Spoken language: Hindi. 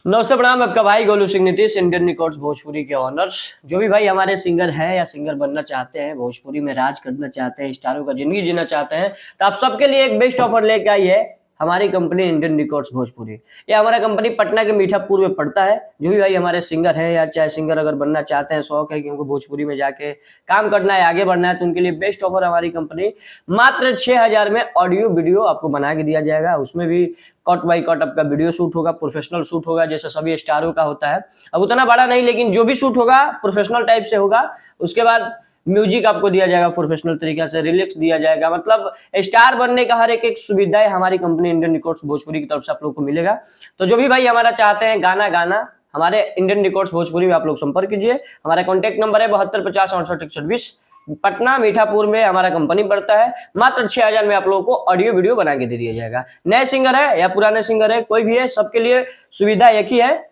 नमस्ते प्रणाम। आपका भाई गोलू सिंह नीतीश, इंडियन रिकॉर्ड्स भोजपुरी के ऑनर्स। जो भी भाई हमारे सिंगर हैं या सिंगर बनना चाहते हैं, भोजपुरी में राज करना चाहते हैं, स्टारों का जिंदगी जीना चाहते हैं, तो आप सबके लिए एक बेस्ट ऑफर लेके आई है हमारी कंपनी इंडियन रिकॉर्ड्स भोजपुरी। ये हमारा कंपनी पटना के मीठापुर में पड़ता है। जो भी भाई हमारे सिंगर हैं या चाहे सिंगर अगर बनना चाहते हैं, शौक है कि उनको भोजपुरी में जाके काम करना है, आगे बढ़ना है, तो उनके लिए बेस्ट ऑफर हमारी कंपनी मात्र 6,000 में ऑडियो वीडियो आपको बना के दिया जाएगा। उसमें भी कट बाई कट आपका वीडियो शूट होगा, प्रोफेशनल शूट होगा, जैसे सभी स्टारों का होता है। अब उतना बड़ा नहीं, लेकिन जो भी शूट होगा प्रोफेशनल टाइप से होगा। उसके बाद म्यूजिक आपको दिया जाएगा प्रोफेशनल तरीके से, रिलैक्स दिया जाएगा। मतलब स्टार बनने का हर एक सुविधाएं हमारी कंपनी इंडियन रिकॉर्ड्स भोजपुरी की तरफ से आप लोग को मिलेगा। तो जो भी भाई हमारा चाहते हैं गाना गाना, हमारे इंडियन रिकॉर्ड्स भोजपुरी में आप लोग संपर्क कीजिए। हमारा कॉन्टैक्ट नंबर है 7250 68 126। पटना मीठापुर में हमारा कंपनी पड़ता है। मात्र 6,000 में आप लोगों को ऑडियो वीडियो बना के दे दिया जाएगा। नए सिंगर है या पुराने सिंगर है, कोई भी है, सबके लिए सुविधा एक ही है।